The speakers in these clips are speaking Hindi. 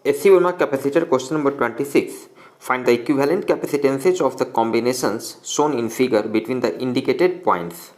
AC Verma capacitor question number 26. Find the equivalent capacitances of the combinations shown in figure between the indicated points.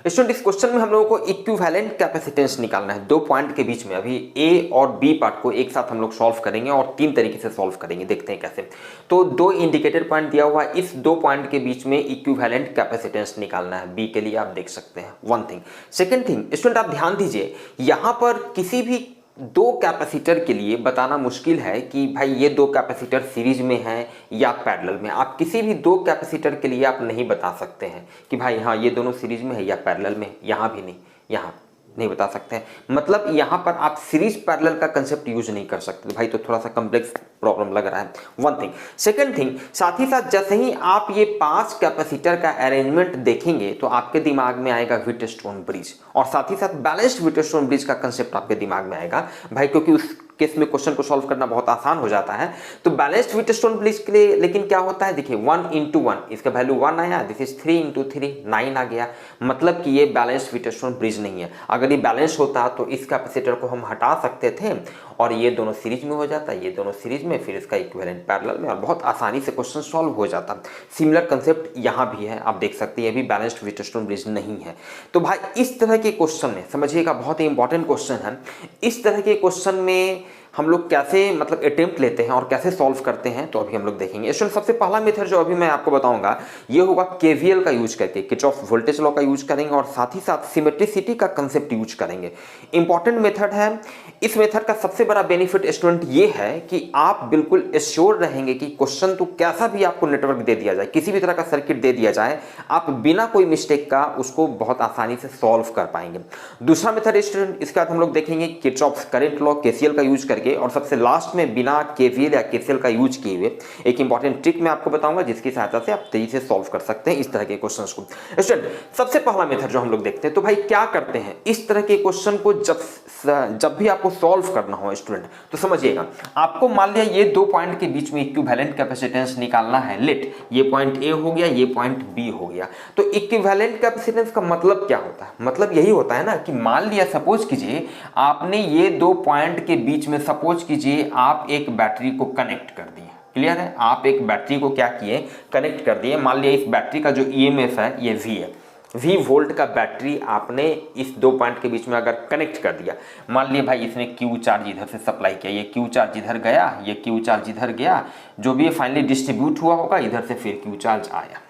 Student इस क्वेश्चन में हम लोगों को इक्विवेलेंट कैपेसिटेंस निकालना है दो पॉइंट के बीच में। अभी ए और बी पार्ट को एक साथ हम लोग सॉल्व करेंगे और तीन तरीके से सॉल्व करेंगे, देखते हैं कैसे। तो दो इंडिकेटेड पॉइंट दिया हुआ है, इस दो पॉइंट के बीच में इक्विवेलेंट कैपेसिटेंस निकालना है। बी के लिए आप देख सकते हैं one thing. Second thing student आप ध्यान दीजिए, यहां पर किसी भी दो कैपेसिटर के लिए बताना मुश्किल है कि भाई ये दो कैपेसिटर सीरीज में है या पैरेलल में। आप किसी भी दो कैपेसिटर के लिए आप नहीं बता सकते हैं कि भाई हाँ ये दोनों सीरीज में है या पैरेलल में, यहां भी नहीं, यहां नहीं बता सकते हैं। मतलब यहां पर आप सीरीज पैरेलल का कंसेप्ट यूज नहीं कर सकते भाई, तो थोड़ा सा कॉम्प्लेक्स प्रॉब्लम लग रहा है, वन थिंग। सेकंड थिंग, साथ ही साथ जैसे ही आप ये 5 कैपेसिटर का अरेंजमेंट देखेंगे तो आपके दिमाग में आएगा व्हीटस्टोन ब्रिज, और साथ ही साथ बैलेंस्ड व्हीटस्टोन ब्रिज का कंसेप्ट आपके दिमाग में आएगा भाई, क्योंकि उस केस में क्वेश्चन को सॉल्व करना बहुत आसान हो जाता है। तो बैलेंस्ड व्हीटस्टोन ब्रिज के लिए लेकिन क्या होता है, देखिए 1 into 1, इसका वैल्यू 1 आया, दिस इज 3 into 3 9 आ गया। मतलब कि ये बैलेंस्ड व्हीटस्टोन ब्रिज नहीं है। अगर ये बैलेंस होता तो इस कैपेसिटर को हम हटा सकते थे और ये दोनों सीरीज में हो जाता, ये दोनों सीरीज में, फिर इसका इक्विवेलेंट पैरेलल में, और बहुत आसानी से क्वेश्चन सॉल्व हो जाता। सिमिलर कंसेप्ट यहाँ भी है, आप देख सकते हैं ये भी बैलेंस्ड व्हीटस्टोन ब्रिज नहीं है। तो भाई इस तरह के क्वेश्चन में समझिएगा, बहुत ही इंपॉर्टेंट क्वेश्चन है। इस तरह के क्वेश्चन में हम लोग कैसे मतलब अटेम्प्ट लेते हैं और कैसे सॉल्व करते हैं, तो अभी हम लोग देखेंगे। स्टूडेंट सबसे पहला मेथड जो अभी मैं आपको बताऊंगा ये होगा केवीएल का यूज करके, किरचॉफ वोल्टेज लॉ का यूज करेंगे और साथ ही साथ सिमेट्रिसिटी का कंसेप्ट यूज करेंगे। इंपॉर्टेंट मेथड है। इस मेथड का सबसे बड़ा बेनिफिट स्टूडेंट ये है कि आप बिल्कुल एश्योर रहेंगे कि क्वेश्चन तो कैसा भी आपको नेटवर्क दे दिया जाए, किसी भी तरह का सर्किट दे दिया जाए, आप बिना कोई मिस्टेक का उसको बहुत आसानी से सॉल्व कर पाएंगे। दूसरा मेथड स्टूडेंट, इसके बाद हम लोग देखेंगे किरचॉफ करंट लॉ केसीएल का यूज करके, और सबसे लास्ट में बिना केवीएल या केसीएल का यूज किए हुए एक इंपॉर्टेंट ट्रिक मैं आपको बताऊंगा जिसकी सहायता से आप तेजी से सॉल्व कर सकते हैं इस तरह के क्वेश्चंस को। स्टूडेंट सबसे पहला मेथड जो हम लोग देखते हैं, तो भाई क्या करते हैं इस तरह के क्वेश्चन को जब भी आपको सॉल्व करना हो स्टूडेंट, तो समझिएगा, आपको मान लिया ये दो पॉइंट के बीच में इक्विवेलेंट कैपेसिटेंस निकालना है। लेट ये पॉइंट ए हो गया, ये पॉइंट बी हो गया। तो इक्विवेलेंट कैपेसिटेंस का मतलब क्या होता है? मतलब यही होता है ना कि मान लिया सपोज कीजिए आपने ये दो पॉइंट के बीच में, सपोज कीजिए आप एक बैटरी को कनेक्ट कर दिए। क्लियर है? आप एक बैटरी को क्या किए, कनेक्ट कर दिए। मान लिया इस बैटरी का जो ईएमएफ है ये V है, V वोल्ट का बैटरी आपने इस दो पॉइंट के बीच में अगर कनेक्ट कर दिया। मान लिया भाई इसने Q चार्ज इधर से सप्लाई किया, ये Q चार्ज इधर गया, ये Q चार्ज इधर गया, जो भी फाइनली डिस्ट्रीब्यूट हुआ होगा इधर से फिर Q चार्ज आया।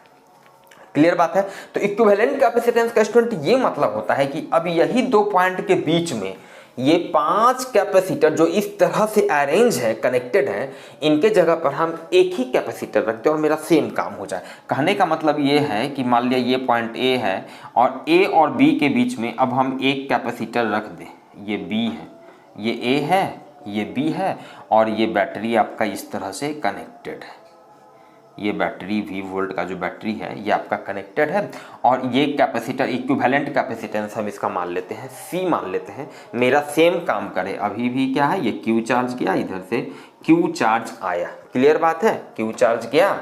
क्लियर बात है? तो इक्विवेलेंट कैपेसिटेंस का स्टूडेंट ये मतलब होता है कि अब यही दो पॉइंट के बीच में ये 5 कैपेसिटर जो इस तरह से अरेंज है, कनेक्टेड है, इनके जगह पर हम एक ही कैपेसिटर रखते हैं और मेरा सेम काम हो जाए। कहने का मतलब ये है कि मान लिया ये पॉइंट ए है और ए और बी के बीच में अब हम एक कैपेसिटर रख दें। ये बी है, ये ए है, ये बी है, और ये बैटरी आपका इस तरह से कनेक्टेड है। ये बैटरी V वोल्ट का जो बैटरी है ये आपका कनेक्टेड है, और ये कैपेसिटर इक्विवेलेंट कैपेसिटेंस हम इसका मान लेते हैं C मान लेते हैं, मेरा सेम काम करे। अभी भी क्या है, ये Q चार्ज किया, इधर से Q चार्ज आया। क्लियर बात है? Q चार्ज किया,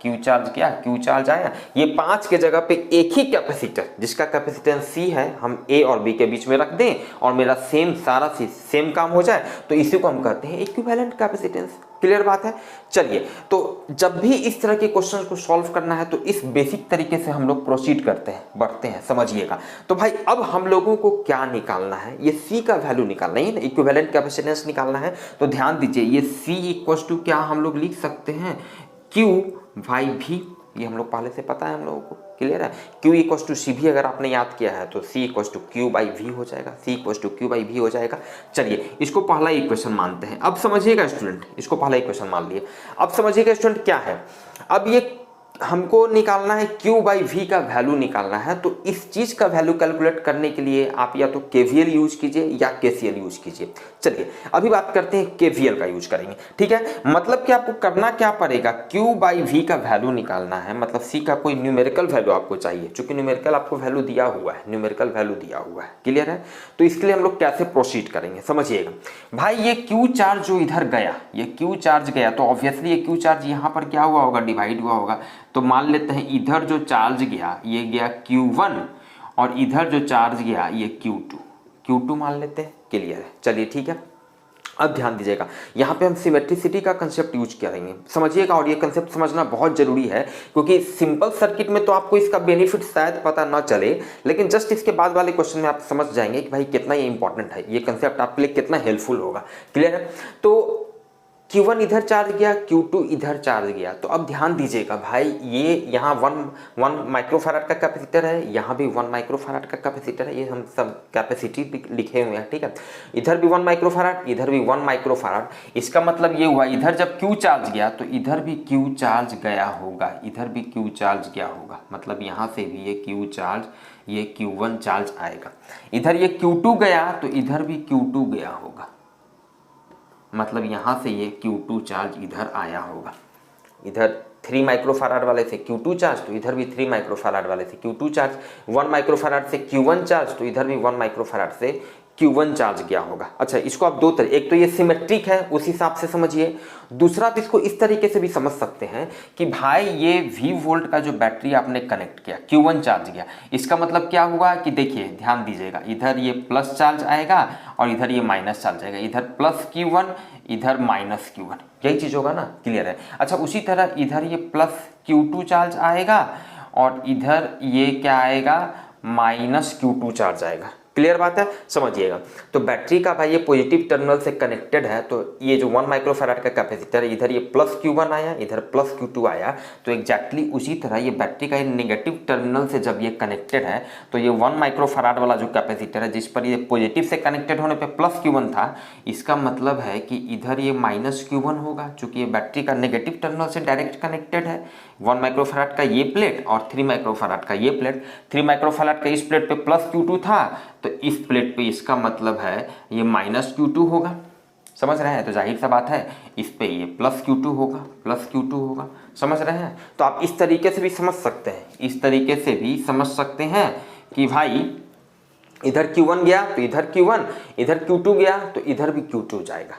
Q चार्ज किया, Q चार्ज आया। ये 5 के जगह पे एक ही कैपेसिटर जिसका कैपेसिटेंस C है हम A और B के बीच में रख दें और मेरा सेम सारा सेम काम हो जाए, तो इसी को हम कहते हैं इक्विवेलेंट कैपेसिटेंस। क्लियर बात है? चलिए, तो जब भी इस तरह के क्वेश्चन को सॉल्व करना है तो इस बेसिक तरीके से हम लोग प्रोसीड करते हैं, बढ़ते हैं, समझिएगा। तो भाई अब हम लोगों को क्या निकालना है, ये C का वैल्यू निकालना है, इक्विवेलेंट कैपेसिटेंस निकालना है। तो ध्यान दीजिए, ये C इक्वल टू क्या हम लोग लिख सकते हैं, Q बाई V। ये हम लोग पहले से पता है हम लोगों को। क्लियर है? Q इक्वल टू C भी अगर आपने याद किया है तो C equal to Q by V हो जाएगा, C equal to Q by V हो जाएगा। चलिए इसको पहला इक्वेशन मानते हैं। अब समझिएगा स्टूडेंट, इसको पहला इक्वेशन मान लिए। अब समझिएगा स्टूडेंट क्या है, अब ये हमको निकालना है Q बाई V का वैल्यू निकालना है। तो इस चीज का वैल्यू कैलकुलेट करने के लिए आप या तो KVL यूज कीजिए या KCL यूज कीजिए। चलिए अभी बात करते हैं KVL का यूज करेंगे। ठीक है? मतलब कि आपको करना क्या पड़ेगा, Q बाई V का वैल्यू निकालना है, मतलब C का कोई न्यूमेरिकल वैल्यू आपको चाहिए। चूंकि न्यूमेरिकल आपको वैल्यू दिया हुआ है, न्यूमेरिकल वैल्यू दिया हुआ है। क्लियर है? तो इसके लिए हम लोग कैसे प्रोसीड करेंगे समझिएगा। भाई ये Q चार्ज जो इधर गया, ये Q चार्ज गया, तो ऑब्वियसली ये Q चार्ज यहाँ पर क्या हुआ होगा, डिवाइड हुआ होगा। तो मान लेते हैं इधर जो चार्ज गया ये गया Q1 और इधर जो चार्ज गया ये Q2 मान लेते हैं। क्लियर है? चलिए ठीक है। अब ध्यान दीजिएगा, यहाँ पे हम सिमेट्रिसिटी का कंसेप्ट यूज करेंगे, समझिएगा। और ये कंसेप्ट समझना बहुत जरूरी है, क्योंकि सिंपल सर्किट में तो आपको इसका बेनिफिट शायद पता ना चले, लेकिन जस्ट इसके बाद वाले क्वेश्चन में आप समझ जाएंगे कि भाई कितना ये इंपॉर्टेंट है, ये कंसेप्ट आपके लिए कितना हेल्पफुल होगा। क्लियर है? तो Q1 इधर चार्ज गया, Q2 इधर चार्ज गया। तो अब ध्यान दीजिएगा भाई, ये यहाँ 1 माइक्रोफैराड का कैपेसिटर है, यहाँ भी 1 माइक्रोफैराड का कैपेसिटर है, ये हम सब कैपेसिटी लिखे हुए हैं, ठीक है। इधर भी 1 माइक्रोफैराड, इधर भी 1 माइक्रोफैराड। इसका मतलब ये हुआ इधर जब Q चार्ज गया तो इधर भी Q चार्ज गया होगा, इधर भी Q चार्ज गया होगा। मतलब यहाँ से भी ये Q चार्ज, ये Q1 चार्ज आएगा। इधर ये Q2 गया तो इधर भी Q2 गया होगा। मतलब यहाँ से ये Q2 चार्ज इधर आया होगा। इधर 3 माइक्रोफैराड वाले से Q2 चार्ज तो इधर भी 3 माइक्रोफैराड वाले से Q2 चार्ज। 1 माइक्रोफैराड से Q1 चार्ज तो इधर भी 1 माइक्रोफैराड से Q1 चार्ज गया होगा। अच्छा, इसको आप दो तरह, एक तो ये सिमेट्रिक है उस हिसाब से समझिए, दूसरा आप इसको इस तरीके से भी समझ सकते हैं कि भाई ये V वोल्ट का जो बैटरी आपने कनेक्ट किया, Q1 चार्ज गया, इसका मतलब क्या हुआ कि देखिए ध्यान दीजिएगा, इधर ये प्लस चार्ज आएगा और इधर ये माइनस चार्ज आएगा, इधर प्लस Q1 इधर माइनस Q1, यही चीज होगा ना। क्लियर है? अच्छा, उसी तरह इधर ये प्लस Q2 चार्ज आएगा और इधर ये क्या आएगा, माइनस Q2 चार्ज आएगा। क्लियर बात है? समझिएगा। तो बैटरी का भाई ये पॉजिटिव टर्मिनल से कनेक्टेड है, तो ये जो 1 माइक्रोफैराड का कैपेसिटर है, इधर ये प्लस Q1 आया, इधर प्लस Q2 आया, तो एग्जैक्टली उसी तरह ये बैटरी का ये नेगेटिव टर्मिनल से जब ये कनेक्टेड है तो ये 1 माइक्रोफैराड वाला जो कैपेसिटर है जिस पर ये पॉजिटिव से कनेक्टेड होने पर प्लस Q1 था, इसका मतलब है कि इधर ये माइनस Q1 होगा, चूंकि ये बैटरी का नेगेटिव टर्मिनल से डायरेक्ट कनेक्टेड है। 1 माइक्रोफैराड का ये प्लेट और 3 माइक्रोफैराड का ये प्लेट, 3 माइक्रोफैराड का इस प्लेट पे प्लस Q2 था, तो इस प्लेट पे इसका मतलब है ये माइनस Q2 होगा। समझ रहे हैं? तो जाहिर सा बात है इस पे ये प्लस Q2 होगा, प्लस Q2 होगा। समझ रहे हैं? तो आप इस तरीके से भी समझ सकते हैं, इस तरीके से भी समझ सकते हैं कि भाई इधर Q1 गया तो इधर Q1, इधर Q2 गया तो इधर भी Q2 जाएगा।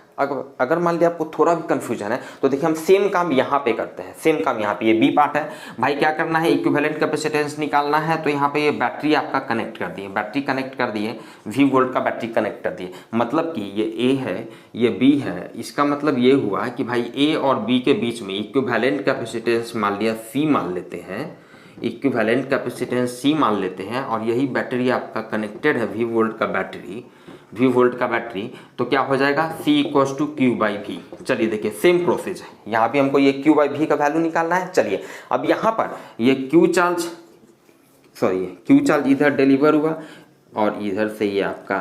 अगर मान लिया आपको थोड़ा भी कंफ्यूजन है तो देखिए हम सेम काम यहाँ पे करते हैं, सेम काम यहाँ पे, ये बी पार्ट है भाई, क्या करना है, इक्विवेलेंट कैपेसिटेंस निकालना है। तो यहाँ पे ये बैटरी आपका कनेक्ट कर दिए, बैटरी कनेक्ट कर दिए, V वोल्ट का बैटरी कनेक्ट कर दिए। मतलब कि ये A है, ये B है, इसका मतलब ये हुआ कि भाई A और B के बीच में इक्विवेलेंट कैपेसिटेंस मान लिया C मान लेते हैं, इक्विवेलेंट कैपेसिटेंस C मान लेते हैं, और यही बैटरी आपका कनेक्टेड है V वोल्ट का बैटरी, V वोल्ट का बैटरी। तो क्या हो जाएगा, C इक्वल्स टू Q/V। चलिए देखिए सेम प्रोसेस है, यहाँ भी हमको ये Q/V का वैल्यू निकालना है। चलिए अब यहाँ पर ये Q चार्ज इधर डिलीवर हुआ और इधर से ये आपका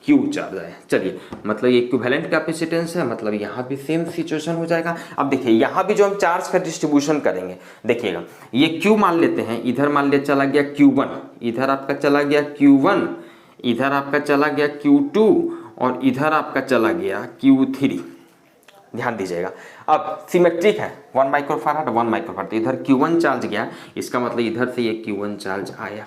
Q चार्ज है। चलिए मतलब ये इक्विवेलेंट कैपेसिटेंस है, मतलब यहाँ भी सेम सिचुएशन हो जाएगा। अब देखिए यहाँ भी जो हम चार्ज का डिस्ट्रीब्यूशन करेंगे, देखिएगा ये Q मान लेते हैं, इधर मान लिया चला गया Q1, इधर आपका चला गया Q1, इधर आपका चला गया Q2 और इधर आपका चला गया Q3। ध्यान दीजिएगा, अब सिमेट्रिक है, 1 माइक्रोफैराड 1 माइक्रोफैराड, तो इधर Q1 चार्ज गया, इसका मतलब इधर से ये Q1 चार्ज आया,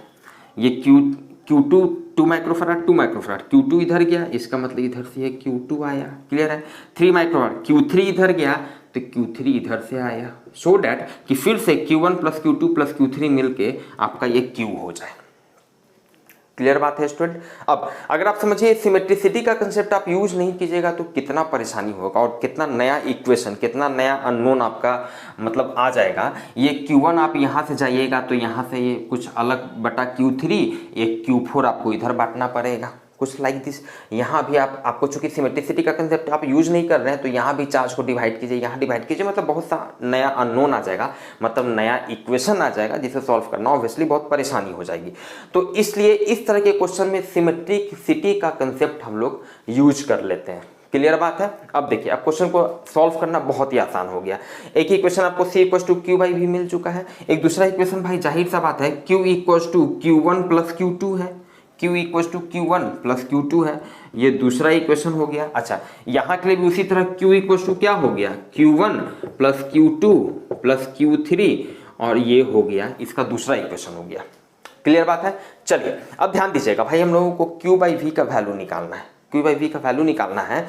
ये Q2 2 माइक्रोफैराड 2 माइक्रोफैराड, Q2 इधर गया, इसका मतलब इधर से ये Q2 आया। क्लियर है? 3 माइक्रोफैराड Q3 इधर गया तो Q3 इधर से आया, सो डैट कि फिर से Q1 plus Q2 plus Q3 मिलके आपका ये Q हो जाए। क्लियर बात है स्टूडेंट? अब अगर आप समझिए सिमेट्रिसिटी का कंसेप्ट आप यूज नहीं कीजिएगा तो कितना परेशानी होगा और कितना नया इक्वेशन, कितना नया अननोन आपका मतलब आ जाएगा। ये Q1 आप यहाँ से जाइएगा तो यहाँ से ये कुछ अलग बटा Q3, एक Q4 आपको इधर बांटना पड़ेगा, कुछ लाइक दिस। यहाँ भी आपको चूंकि सिमेट्रिसिटी का कंसेप्ट आप यूज नहीं कर रहे हैं तो यहाँ भी चार्ज को डिवाइड कीजिए, यहाँ डिवाइड कीजिए, मतलब बहुत सा नया अननोन आ जाएगा, मतलब नया इक्वेशन आ जाएगा जिसे सॉल्व करना ऑब्वियसली बहुत परेशानी हो जाएगी। तो इसलिए इस तरह के क्वेश्चन में सिमेट्रिसिटी का कंसेप्ट हम लोग यूज कर लेते हैं। क्लियर बात है? अब देखिए अब क्वेश्चन को सॉल्व करना बहुत ही आसान हो गया। एक इक्वेशन आपको C इक्वल्स टू Q/V मिल चुका है, एक दूसरा इक्वेशन भाई जाहिर सा बात है Q equals to Q1 plus Q2 है, Q equals to Q1 plus Q2 है, ये दूसरा इक्वेशन हो गया। अच्छा यहाँ के लिए भी उसी तरह Q इक्वल्स टू क्या हो गया, Q1 plus Q2 plus Q3, और ये हो गया इसका दूसरा इक्वेशन हो गया। क्लियर बात है? चलिए अब ध्यान दीजिएगा भाई, हम लोगों को Q/V का वैल्यू निकालना है। Q बाई V का वैल्यू निकालना है,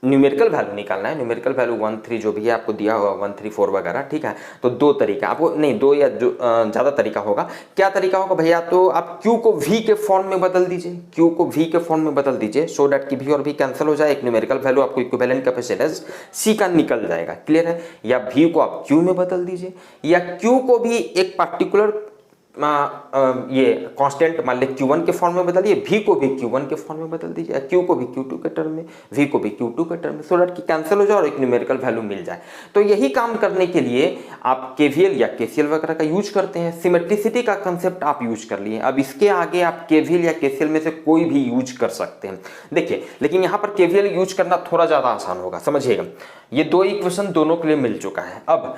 न्यूमेरिकल वैल्यू निकालना है, न्यूमेरिकल वैल्यू 1 3 जो भी है आपको दिया होगा 1 3 4 वगैरह, ठीक है। तो दो तरीका आपको, नहीं दो या जो ज़्यादा तरीका होगा। क्या तरीका होगा भैया, तो आप Q को V के फॉर्म में बदल दीजिए, Q को V के फॉर्म में बदल दीजिए, सो डैट कि V और V कैंसिल हो जाए, एक न्यूमेरिकल वैल्यू आपको इक्विवेलेंट कैपेसिटेंस C का निकल जाएगा, क्लियर है। या V को आप Q में बदल दीजिए, या Q को भी एक पार्टिकुलर ये कांस्टेंट मान ले Q1 के फॉर्म में बदलिए, V को भी Q1 के फॉर्म में बदल दीजिए, Q को भी Q2 के टर्म में, V को भी Q2 के टर्म में, सो दैट कि कैंसिल हो जाए और एक न्यूमेरिकल वैल्यू मिल जाए। तो यही काम करने के लिए आप KVL या KCL वगैरह का यूज करते हैं। सिमेट्रिसिटी का कंसेप्ट आप यूज कर लिए, अब इसके आगे आप KVL या KCL में से कोई भी यूज कर सकते हैं। देखिए लेकिन यहाँ पर KVL यूज करना थोड़ा ज़्यादा आसान होगा, समझिएगा। ये दो इक्वेशन दोनों के लिए मिल चुका है। अब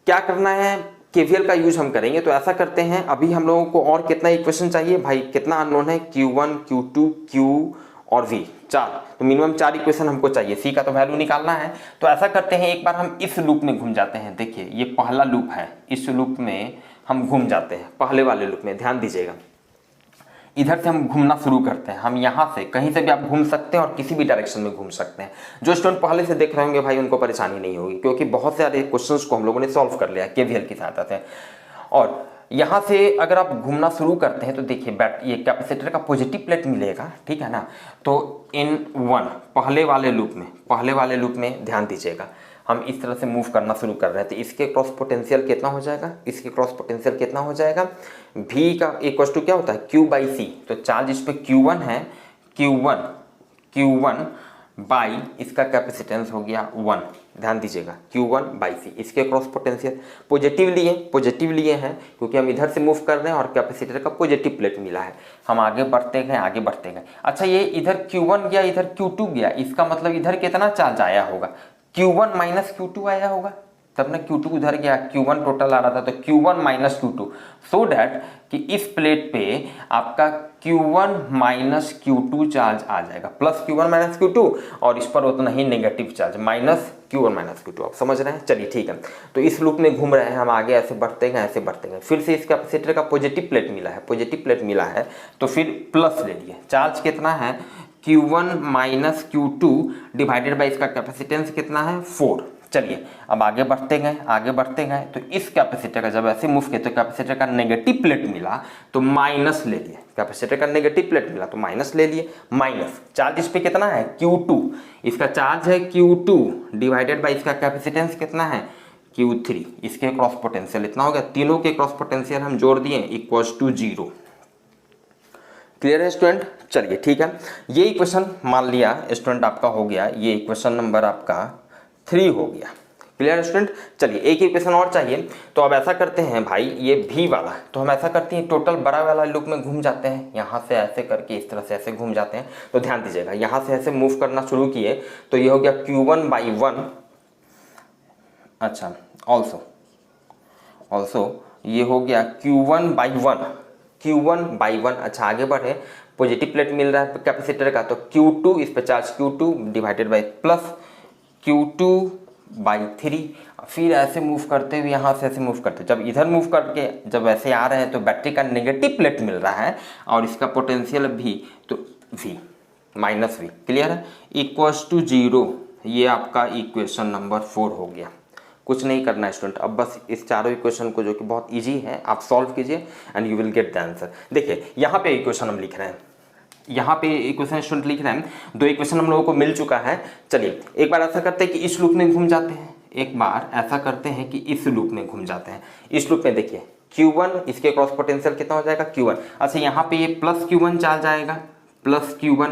क्या करना है, KVL का यूज हम करेंगे। तो ऐसा करते हैं, अभी हम लोगों को और कितना इक्वेशन चाहिए भाई, कितना अननोन है, Q1 Q2 Q और V, 4। तो मिनिमम 4 इक्वेशन हमको चाहिए, C का तो वैल्यू निकालना है। तो ऐसा करते हैं, एक बार हम इस लूप में घूम जाते हैं। देखिए ये पहला लूप है, इस लूप में हम घूम जाते हैं, पहले वाले लूप में, ध्यान दीजिएगा। इधर से हम घूमना शुरू करते हैं। हम यहाँ से कहीं से भी आप घूम सकते हैं और किसी भी डायरेक्शन में घूम सकते हैं। जो स्टूडेंट पहले से देख रहे होंगे भाई उनको परेशानी नहीं होगी, क्योंकि बहुत सारे क्वेश्चंस को हम लोगों ने सॉल्व कर लिया KVL की सहायता से। और यहाँ से अगर आप घूमना शुरू करते हैं तो देखिए ये कैपेसिटर का पॉजिटिव प्लेट मिलेगा, ठीक है ना। तो N1 पहले वाले लूप में ध्यान दीजिएगा, हम इस तरह से मूव करना शुरू कर रहे हैं। तो इसके क्रॉस पोटेंशियल कितना हो जाएगा, इसके क्रॉस पोटेंशियल कितना हो जाएगा, V का इक्वल टू क्या होता है, Q बाई C। तो चार्ज इस पर Q1 है, Q1 बाई इसका कैपेसिटेंस हो गया 1, ध्यान दीजिएगा, Q1 बाई C। इसके क्रॉस पोटेंशियल पॉजिटिव लिए हैं क्योंकि हम इधर से मूव कर रहे हैं और कैपेसिटर का पॉजिटिव प्लेट मिला है। हम आगे बढ़ते गए। अच्छा ये इधर Q1 गया, इधर Q2 गया, इसका मतलब इधर कितना चार्ज आया होगा, Q1 माइनस Q2 आया होगा, तब ना Q2 उधर गया, Q1 टोटल आ रहा था, तो Q1 minus Q2, so that कि इस प्लेट पे आपका Q1 माइनस Q2 चार्ज आ जाएगा, प्लस Q1 माइनस Q2, और इस पर उतना ही negative charge minus Q1 minus Q2। आप समझ रहे हैं, चलिए ठीक है। तो इस लूप में घूम रहे हैं हम, आगे ऐसे बढ़ते गए। फिर से इस कैपेसिटर का पॉजिटिव प्लेट मिला है, तो फिर प्लस ले लिए। चार्ज कितना है, Q1 minus Q2 divided by इसका कैपेसिटेंस कितना है, 4। चलिए अब आगे बढ़ते गए। तो इस कैपेसिटर का जब ऐसे मूव किया तो कैपेसिटर का नेगेटिव प्लेट मिला तो माइनस ले लिए, कैपेसिटर का नेगेटिव प्लेट मिला तो माइनस ले लिए। माइनस चार्ज इस पे कितना है, Q2, इसका चार्ज है Q2 डिवाइडेड बाई इसका कैपेसिटेंस कितना है, Q3। इसके क्रॉस पोटेंशियल इतना हो गया, तीनों के क्रॉस पोटेंशियल हम जोड़ दिए इक्वल्स टू 0। क्लियर है स्टूडेंट, चलिए ठीक है। ये इक्वेशन मान लिया स्टूडेंट आपका हो गया, ये इक्वेशन नंबर आपका 3 हो गया। क्लियर स्टूडेंट, चलिए एक इक्वेशन और चाहिए। तो अब ऐसा करते हैं भाई, ये V वाला, तो हम ऐसा करते हैं टोटल बड़ा वाला लूप में घूम जाते हैं, यहाँ से ऐसे करके इस तरह से ऐसे घूम जाते हैं। तो ध्यान दीजिएगा, यहाँ से ऐसे मूव करना शुरू किए तो ये हो गया Q1 बाई 1। अच्छा ऑल्सो ये हो गया Q1 बाई 1। अच्छा आगे बढ़े, पॉजिटिव प्लेट मिल रहा है कैपेसिटर का, तो Q2 इस पे charge Q2 divided by plus Q2 by 3। फिर ऐसे मूव करते हुए यहाँ से ऐसे मूव करते, जब इधर मूव करके जब ऐसे आ रहे हैं तो बैटरी का नेगेटिव प्लेट मिल रहा है और इसका पोटेंशियल भी, तो V माइनस V। क्लियर है, इक्वल्स टू 0। ये आपका इक्वेशन नंबर 4 हो गया। कुछ नहीं करना है स्टूडेंट, अब बस इस चारों इक्वेशन को, जो कि बहुत इजी है, आप सॉल्व कीजिए and you will get the answer. देखिए यहाँ पे इक्वेशन हम लिख रहे हैं, यहाँ पे इक्वेशन स्टूडेंट लिख रहे हैं, दो इक्वेशन हम लोगों को मिल चुका है। चलिए एक बार ऐसा करते हैं कि इस लूप में घूम जाते हैं, इस लूप में देखिए Q1, इसके क्रॉस पोटेंशियल कितना हो जाएगा, Q1। अच्छा यहाँ पे ये प्लस Q1 चार्ज आएगा, प्लस Q1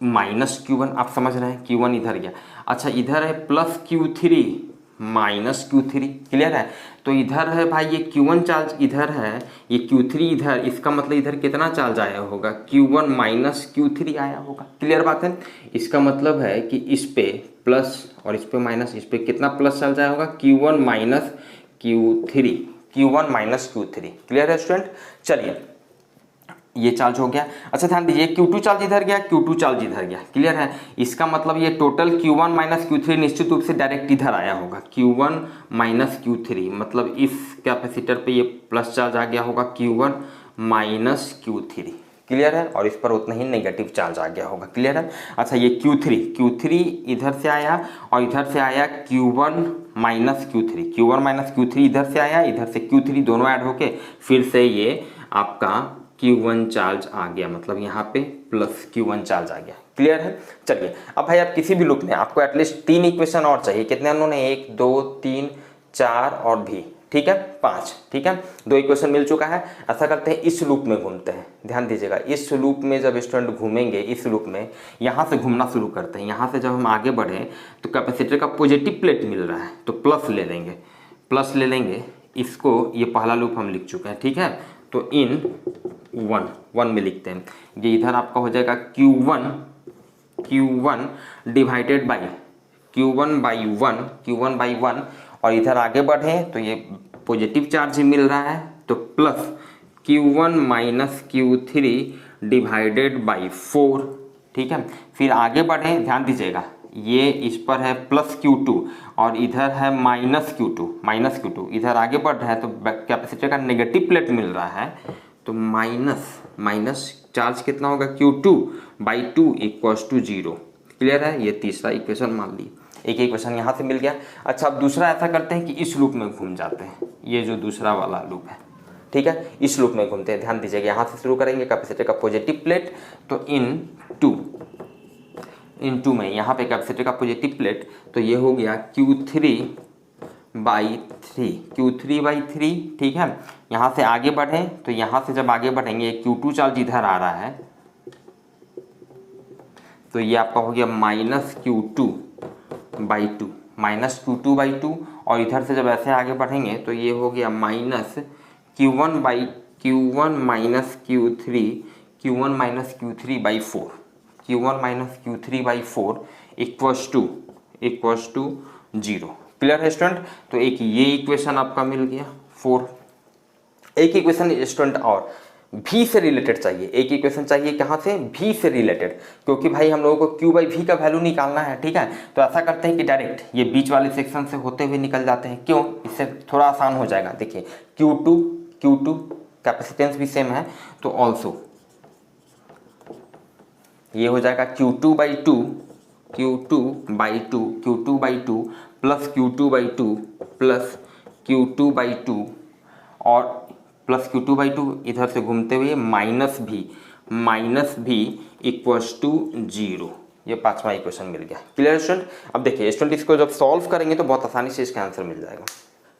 माइनस Q1, आप समझ रहे हैं, Q1 इधर गया। अच्छा इधर है plus Q3 minus Q3। Clear है, तो इधर है भाई ये Q1 चार्ज इधर है, ये Q3 इधर, इसका मतलब इधर कितना चार्ज आया होगा, Q1 माइनस Q3 आया होगा। क्लियर बात है, इसका मतलब है कि इस पे प्लस और इस पे माइनस, इस पे कितना प्लस चार्ज आया होगा, Q1 माइनस Q3। क्लियर है स्टूडेंट, चलिए ये चार्ज हो गया। अच्छा ध्यान दीजिए, Q2 चार्ज इधर गया, Q2 चार्ज इधर गया। क्लियर है, इसका मतलब ये टोटल Q1 माइनस Q3 निश्चित रूप से डायरेक्ट इधर आया होगा, Q1 माइनस Q3, मतलब इस कैपेसिटर पे ये प्लस चार्ज आ गया होगा, Q1 माइनस Q3। क्लियर है, और इस पर उतना ही नेगेटिव चार्ज आ गया होगा। क्लियर है। अच्छा ये Q3 इधर से आया और इधर से आया Q1 माइनस Q3 इधर से आया, इधर से Q3, दोनों ऐड होके फिर से ये आपका Q1 चार्ज आ गया, मतलब यहाँ पे प्लस Q1 चार्ज आ गया। क्लियर है। चलिए अब भाई आप किसी भी लूप में आपको एटलीस्ट 3 इक्वेशन और चाहिए। कितने उन्होंने, 1 2 3 4 और भी, ठीक है 5, ठीक है 2 इक्वेशन मिल चुका है। ऐसा करते हैं इस लूप में घूमते हैं। ध्यान दीजिएगा, इस लूप में जब स्टूडेंट घूमेंगे, इस लूप में यहाँ से घूमना शुरू करते हैं। यहाँ से जब हम आगे बढ़े तो कैपेसिटर का पॉजिटिव प्लेट मिल रहा है तो प्लस ले लेंगे इसको। ये पहला लूप हम लिख चुके हैं, ठीक है। तो इन 1 में लिखते हैं, ये इधर आपका हो जाएगा Q1 divided by Q1 by 1 और इधर आगे बढ़े तो ये पॉजिटिव चार्ज मिल रहा है तो plus Q1 minus Q3 divided by 4, ठीक है। फिर आगे बढ़े, ध्यान दीजिएगा ये इस पर है प्लस Q2 और इधर है माइनस Q2, इधर आगे बढ़ रहा है तो कैपेसिटर का नेगेटिव प्लेट मिल रहा है तो माइनस चार्ज कितना होगा, Q2 by 2 equals to 0। Clear है। ये तीसरा इक्वेशन मान ली, एक इक्वेशन यहाँ से मिल गया। अच्छा अब दूसरा ऐसा करते हैं कि इस लूप में घूम जाते हैं, ये जो दूसरा वाला लूप है, ठीक है, इस लूप में घूमते हैं। ध्यान दीजिएगा यहाँ से शुरू करेंगे, कैपेसिटर का पॉजिटिव प्लेट तो इन 2 में यहाँ पे कैपेसिटर का पॉजिटिव प्लेट तो ये हो गया Q3 बाई 3, ठीक है। यहाँ से आगे बढ़ें तो यहाँ से जब आगे बढ़ेंगे Q2 चार्ज इधर आ रहा है तो ये आपका हो गया माइनस Q2 बाई 2 और इधर से जब ऐसे आगे बढ़ेंगे तो ये हो गया minus Q1 minus Q3 by 4 equals to 0। Clear है स्टूडेंट। तो एक ये इक्वेशन आपका मिल गया 4। एक इक्वेशन स्टूडेंट और V से रिलेटेड चाहिए, एक इक्वेशन चाहिए कहाँ से, V से रिलेटेड, क्योंकि भाई हम लोगों को Q बाई V का वैल्यू निकालना है, ठीक है। तो ऐसा करते हैं कि डायरेक्ट ये बीच वाले सेक्शन से होते हुए निकल जाते हैं। क्यों, इससे थोड़ा आसान हो जाएगा। देखिए Q2 कैपेसिटेंस भी सेम है तो ऑल्सो ये हो जाएगा Q2 by 2 plus Q2 by 2 और प्लस Q2 बाई 2 इधर से घूमते हुए माइनस भी इक्वल्स टू 0। ये 5वां इक्वेशन मिल गया। Clear student. अब देखिए स्टूडेंट इसको जब सॉल्व करेंगे तो बहुत आसानी से इसका आंसर मिल जाएगा।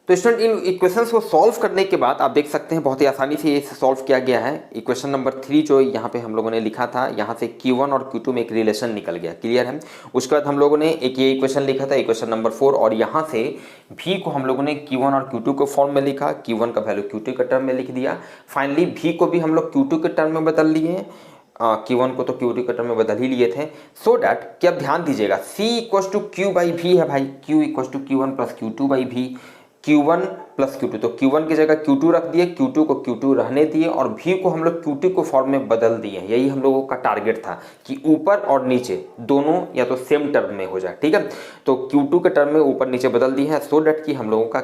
तो स्टूडेंट इन इक्वेशंस को सॉल्व करने के बाद आप देख सकते हैं बहुत ही आसानी से इसे सॉल्व किया गया है। इक्वेशन नंबर 3 जो यहाँ पे हम लोगों ने लिखा था, यहाँ से Q1 और Q2 में एक रिलेशन निकल गया। क्लियर है। उसके बाद हम लोगों ने एक ये इक्वेशन लिखा था, इक्वेशन नंबर 4, और यहाँ से V को हम लोगों ने Q1 और Q2 के फॉर्म में लिखा, Q1 का वैल्यू Q2 के टर्म में लिख दिया। फाइनली V को भी हम लोग Q2 के टर्म में बदल लिए, Q1 को तो Q2 के टर्म में बदल ही लिए थे। सो डैट कि अब ध्यान दीजिएगा C equals to Q by V है भाई, Q equals to Q1 plus Q2 by V, Q1 plus Q2, तो Q1 की जगह Q2 रख दिए, Q2 को Q2 रहने दिए और V को हम लोग Q2 को फॉर्म में बदल दिए। यही हम लोगों का टारगेट था कि ऊपर और नीचे दोनों या तो सेम टर्म में हो जाए, ठीक है। तो Q2 के टर्म में ऊपर नीचे बदल दिए हैं सो डैट कि हम लोगों का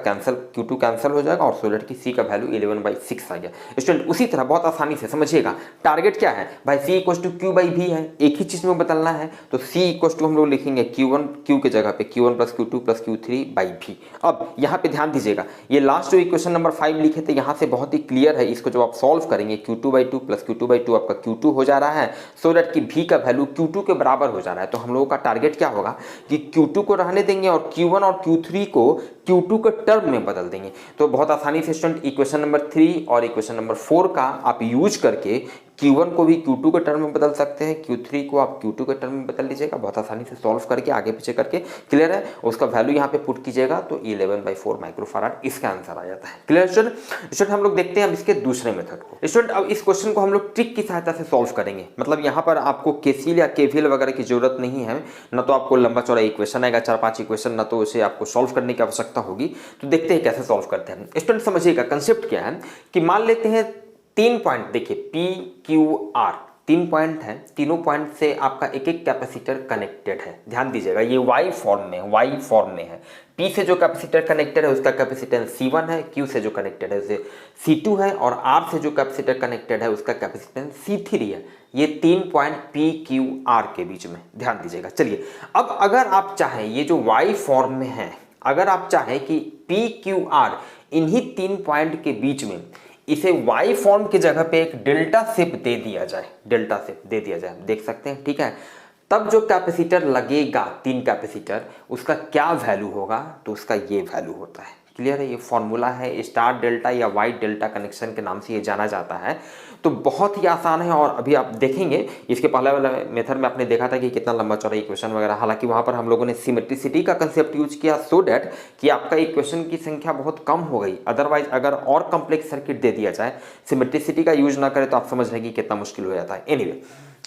Q2 कैंसिल हो जाएगा और सो डैट कि C का वैल्यू 11/6 आ गया। स्टूडेंट उसी तरह बहुत आसानी से समझिएगा, टारगेट क्या है भाई, C equals to Q by V है, एक ही चीज़ में बदलना है। तो C इक्वल्स टू हम लोग लिखेंगे Q की जगह पे Q1 plus Q2 plus Q3 by V। अब यहाँ पे ध्यान दीजिएगा, ये लास्ट जो इक्वेशन नंबर 5 लिखे थे यहाँ से बहुत ही क्लियर है। इसको जब आप सॉल्व करेंगे Q2 by 2 plus Q2 by 2 आपका Q2 हो जा रहा है सो दैट कि V का वैल्यू Q2 के बराबर हो जा रहा है। तो हम लोगों का टारगेट क्या होगा कि Q2 को रहने देंगे और Q1 और Q3 को Q2 के टर्म में बदल देंगे। तो बहुत आसानी से स्टूडेंट इक्वेशन नंबर 3 और इक्वेशन नंबर 4 का आप यूज करके Q1 को भी Q2 के टर्म में बदल सकते हैं, Q3 को आप Q2 के टर्म में बदल लीजिएगा। बहुत आसानी से सॉल्व करके आगे पीछे करके, क्लियर है, उसका वैल्यू यहाँ पे पुट कीजिएगा तो 11/4 माइक्रोफाराड इसका आंसर आ जाता है। Clear student. हम लोग देखते हैं अब इसके दूसरे मेथड को। स्टूडेंट अब इस क्वेश्चन को हम लोग ट्रिक की सहायता से सॉल्व करेंगे, मतलब यहाँ पर आपको केसीएल या केवीएल वगैरह की जरूरत नहीं है, न तो आपको लंबा चौड़ा इक्वेशन आएगा 4-5 इक्वेशन, न तो उसे आपको सॉल्व करने की आवश्यकता होगी। तो देखते हैं कैसे सॉल्व करते हैं। स्टूडेंट समझिएगा कंसेप्ट क्या है कि मान लेते हैं 3 पॉइंट, देखिए P Q R 3 पॉइंट है, तीनों पॉइंट से आपका एक एक कैपेसिटर कनेक्टेड है। ध्यान दीजिएगा, ये वाई फॉर्म में, वाई फॉर्म में है। P से जो कैपेसिटर कनेक्टेड है उसका कैपेसिटेंस C1 है, Q से जो कनेक्टेड है उसे C2 है, और R से जो कैपेसिटर कनेक्टेड है उसका कैपेसिटेंस C3 है। ये 3 पॉइंट P, Q, R के बीच में, ध्यान दीजिएगा। चलिए, अब अगर आप चाहें, ये जो वाई फॉर्म में है, अगर आप चाहें कि P, Q, R इन्हीं 3 पॉइंट के बीच में इसे वाई फॉर्म की जगह पे एक डेल्टा शेप दे दिया जाए, डेल्टा शेप दे दिया जाए, देख सकते हैं, ठीक है। तब जो कैपेसिटर लगेगा, 3 कैपेसिटर, उसका क्या वैल्यू होगा, तो उसका ये वैल्यू होता है। क्लियर है, ये फॉर्मूला है, स्टार डेल्टा या वाई डेल्टा कनेक्शन के नाम से ये जाना जाता है। तो बहुत ही आसान है, और अभी आप देखेंगे इसके पहले वाला मेथड में आपने देखा था कि कितना लंबा चौड़ा इक्वेशन वगैरह, हालांकि वहां पर हम लोगों ने सिमेट्रिसिटी का कंसेप्ट यूज किया सो डैट कि आपका इक्वेशन की संख्या बहुत कम हो गई। अदरवाइज अगर और कॉम्प्लेक्स सर्किट दे दिया जाए, सिमेट्रिसिटी का यूज ना करें, तो आप समझ रहे कि कितना मुश्किल हो जाता है। एनीवे,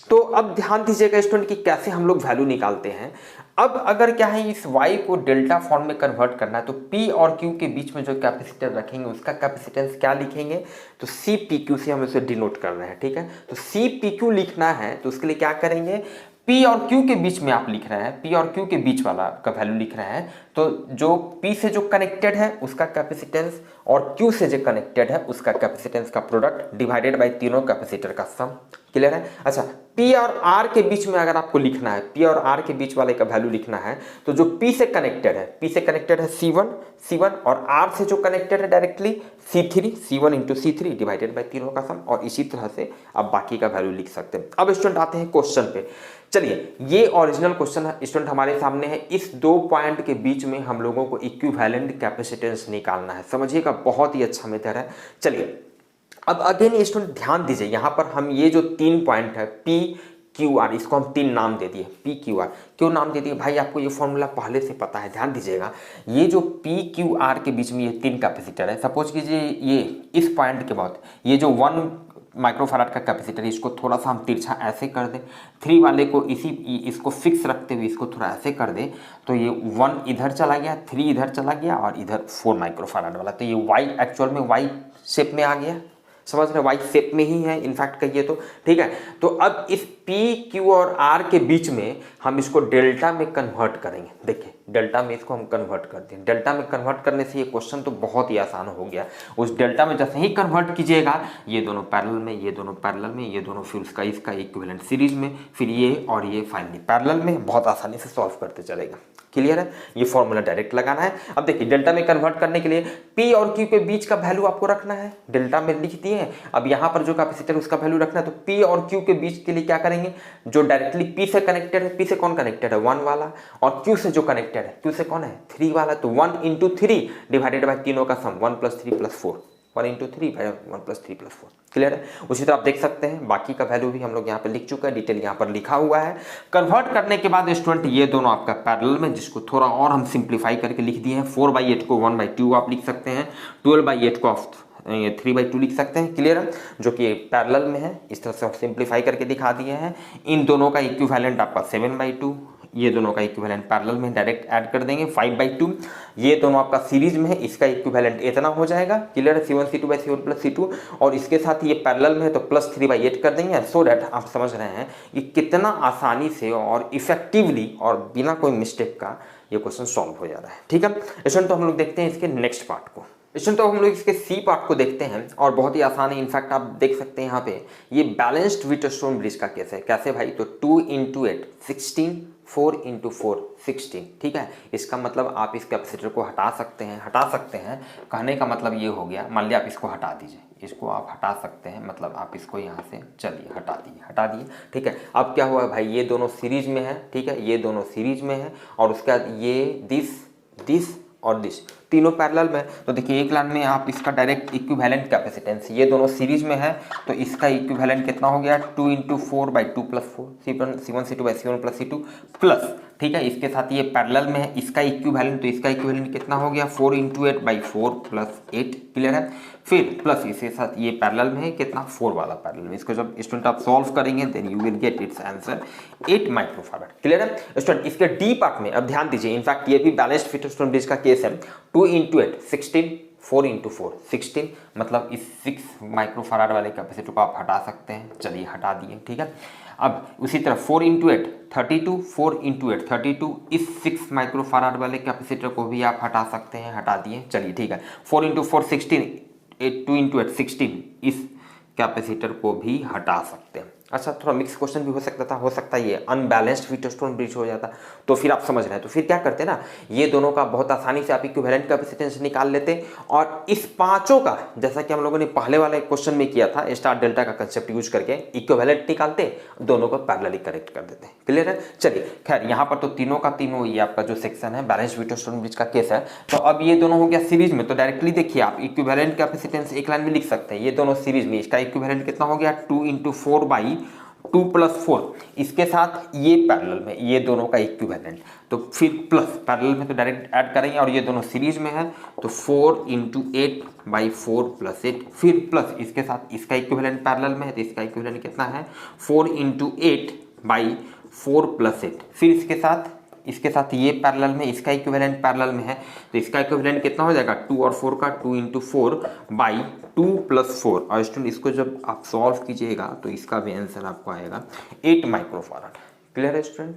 तो अब ध्यान दीजिएगा स्टूडेंट कि कैसे हम लोग वैल्यू निकालते हैं। अब अगर क्या है, इस y को डेल्टा फॉर्म में कन्वर्ट करना है, तो P और Q के बीच में जो कैपेसिटर रखेंगे उसका कैपेसिटेंस क्या लिखेंगे, तो CPQ से हम इसे डिनोट कर रहे हैं, ठीक है। तो CPQ लिखना है तो उसके लिए क्या करेंगे, P और Q के बीच में आप लिख रहे हैं, P और Q के बीच वाला का वैल्यू लिख रहे हैं, तो जो P से जो कनेक्टेड है उसका कैपेसिटेंस और Q से जो कनेक्टेड है उसका कैपेसिटेंस का प्रोडक्ट डिवाइडेड बाय तीनों कैपेसिटर का सम। क्लियर है। अच्छा, P और R के बीच में अगर आपको लिखना है, P और R के बीच वाले का वैल्यू लिखना है, तो जो P से कनेक्टेड है, P से कनेक्टेड है C1 और R से जो कनेक्टेड है directly C1 into C3 divided by तीनों का सम, और इसी तरह से आप बाकी का वैल्यू लिख सकते हैं। अब स्टूडेंट आते हैं क्वेश्चन पे। चलिए, ये ओरिजिनल क्वेश्चन है स्टूडेंट हमारे सामने है। इस 2 पॉइंट के बीच में हम लोगों को इक्विवेलेंट कैपेसिटेंस निकालना है। समझिएगा, बहुत ही अच्छा मेथड है। चलिए, अब अगेन स्टूडेंट ध्यान दीजिए, यहां पर हम ये जो 3 पॉइंट है P, Q, R, इसको हम 3 नाम दे दिए, P, Q, R। क्यों नाम दे दिए भाई, आपको ये फॉर्मूला पहले से पता है। ध्यान दीजिएगा, ये जो P, Q, R के बीच में ये 3 कैपेसिटर है। सपोज कीजिए ये इस पॉइंट के बाद ये जो 1 माइक्रोफैराड का कैपेसिटर है, इसको थोड़ा सा हम तिरछा ऐसे कर दें, 3 वाले को इसको फिक्स रखते हुए इसको थोड़ा ऐसे कर दें, तो ये 1 इधर चला गया, 3 इधर चला गया, और इधर 4 माइक्रोफैराड वाला, तो ये Y एक्चुअल में Y शेप में आ गया। समझ रहे, वाई शेप में ही है इनफैक्ट कहिए तो, ठीक है। तो अब इस P, Q और R के बीच में हम इसको डेल्टा में कन्वर्ट करेंगे। देखिए, डेल्टा में इसको हम कन्वर्ट कर दें। डेल्टा में कन्वर्ट करने से ये क्वेश्चन तो बहुत ही आसान हो गया। उस डेल्टा में जैसे ही कन्वर्ट कीजिएगा, ये दोनों पैरेलल में, ये दोनों पैरेलल में, ये दोनों फिर उसका इसका इक्विवेलेंट सीरीज में, फिर ये और ये फाइनली पैरेलल में, बहुत आसानी से सॉल्व करते चलेगा। क्लियर है, ये फॉर्मूला डायरेक्ट लगाना है। अब देखिए, डेल्टा में कन्वर्ट करने के लिए P और Q के बीच का वैल्यू आपको रखना है, डेल्टा में लिख दिए। अब यहाँ पर जो कैपेसिटर उसका वैल्यू रखना है, तो P और Q के बीच के लिए क्या करेंगे, जो डायरेक्टली P से कनेक्टेड है, P से कौन कनेक्टेड है, 1 वाला, और Q से जो कनेक्टेड है, Q से कौन है, 3 वाला, तो 1 इंटू 3 डिवाइडेड बाई तीनों का सम, 1 + 3 + 4, 1 इंटू 3 बाई 1 + 3 + 4। क्लियर है। उसी तरह आप देख सकते हैं बाकी का वैल्यू भी हम लोग यहाँ पे लिख चुका है, डिटेल यहाँ पर लिखा हुआ है। कन्वर्ट करने के बाद स्टूडेंट ये दोनों आपका पैरेलल में, जिसको थोड़ा और हम सिंप्लीफाई करके लिख दिए हैं, 4/8 को 1/2 आप लिख सकते हैं, 12/8 को आप 3/2 लिख सकते हैं। क्लियर है, जो कि पैरेलल में है, इस तरह से हम सिंप्लीफाई करके दिखा दिए हैं। इन दोनों का इक्विवेलेंट आपका 7/2, ये दोनों का इक्विवेलेंट पैरेलल में डायरेक्ट ऐड कर देंगे 5/2। ये दोनों आपका सीरीज में है, इसका इक्विवेलेंट इतना हो जाएगा। क्लियर है, C1 + C2 और इसके साथ ये पैरेलल में है तो +3/8 कर देंगे, सो डैट आप समझ रहे हैं कि कितना आसानी से और इफेक्टिवली और बिना कोई मिस्टेक का ये क्वेश्चन सॉल्व हो जा रहा है। ठीक है स्टूडेंट, तो हम लोग देखते हैं इसके नेक्स्ट पार्ट को। स्टूडेंट, तो हम लोग इसके सी पार्ट को देखते हैं और बहुत ही आसान है। इनफैक्ट आप देख सकते हैं यहाँ पे ये बैलेंस्ड व्हीटस्टोन ब्रिज का केस है। कैसे भाई, तो 2 × 8 16, 4 × 4 16। ठीक है, इसका मतलब आप इस कैपेसिटर को हटा सकते हैं। कहने का मतलब ये हो गया, मान लिया आप इसको हटा दीजिए, इसको आप हटा सकते हैं, मतलब आप इसको यहाँ से चलिए हटा दिए। ठीक है, अब क्या हुआ भाई, ये दोनों सीरीज में है। ठीक है, ये दोनों सीरीज में है और उसके बाद ये दिस और दिस तीनों पैरेलल में। तो देखिए, एक लाइन में आप इसका डायरेक्ट इक्विवेलेंट कैपेसिटेंस, ये दोनों सीरीज में है तो इसका इक्विवेलेंट कितना हो गया, 2 × 4/2 + 4, C1 + C2 प्लस। ठीक है, इसके साथ ये पैरेलल में है, इसका इक्विवेलेंट, तो इसका इक्विवेलेंट कितना हो गया, 4 × 8/4 + 8। क्लियर है, फिर प्लस इसके साथ ये पैरेलल में है कितना, 4 वाला पैरेलल में। इसको जब स्टूडेंट आप सॉल्व करेंगे then you will get its answer 8 microfarad. Clear है स्टूडेंट, इसके डी पार्ट में अब ध्यान दीजिए, इनफैक्ट ये भी बैलेंस्ड व्हीटस्टोन ब्रिज का केस है। 2 इंटू 8 16, 4 इंटू 4 16, मतलब इस 6 माइक्रोफाराड वाले कैपेसिटर को आप हटा सकते हैं। चलिए हटा दिए, ठीक है। अब उसी तरह 4 इंटू 8 32, 4 इंटू 8 32, इस 6 माइक्रोफाराड वाले कैपेसिटर को भी आप हटा सकते हैं, हटा दिए। चलिए ठीक है, 4 इंटू 4 16, 2 इंटू 8 16, इस कैपेसिटर को भी हटा सकते हैं। अच्छा, थोड़ा मिक्स क्वेश्चन भी हो सकता था, हो सकता है ये अनबैलेंस्ड व्हीटस्टोन ब्रिज हो जाता, तो फिर आप समझ रहे हैं, तो फिर क्या करते ना, ये दोनों का बहुत आसानी से आप इक्विवेलेंट कैपेसिटेंस निकाल लेते, और इस पांचों का, जैसा कि हम लोगों ने पहले वाले क्वेश्चन में किया था, स्टार डेल्टा का कंसेप्ट यूज करके इक्विवेलेंट निकालते, दोनों को पैरेलली कनेक्ट कर देते। क्लियर है? चलिए खैर, यहाँ पर तो तीनों का तीनों ये आपका जो सेक्शन है बैलेंस्ड व्हीटस्टोन ब्रिज का केस है, तो अब ये दोनों हो गया सीरीज में, तो डायरेक्टली देखिए आप इक्विवेलेंट कैपेसिटेंस एक लाइन में लिख सकते हैं, ये दोनों सीरीज में, इसका इक्विवेलेंट कितना हो गया 2 इंटू 4 बाई 2 प्लस 4, इसके साथ ये पैरेलल में, ये दोनों का इक्विवेलेंट, तो फिर प्लस पैरेलल में तो डायरेक्ट ऐड करेंगे, और ये दोनों सीरीज में है, तो 4 इंटू 8 बाई 4 प्लस 8, फिर प्लस इसके साथ इसका इक्विवेलेंट पैरेलल में है, तो इसका इक्विवेलेंट कितना है 4 इंटू 8 बाई 4 प्लस 8, फिर इसके साथ ये पैरेलल में, इसका इक्विवेलेंट पैरेलल में है, तो इसका इक्विवेलेंट कितना हो जाएगा 2 और 4 का 2 इंटू 4 बाई 2 प्लस 4, और स्टूडेंट इसको जब आप सॉल्व कीजिएगा तो इसका भी आंसर आपको आएगा 8 माइक्रोफाराड। क्लियर है स्टूडेंट?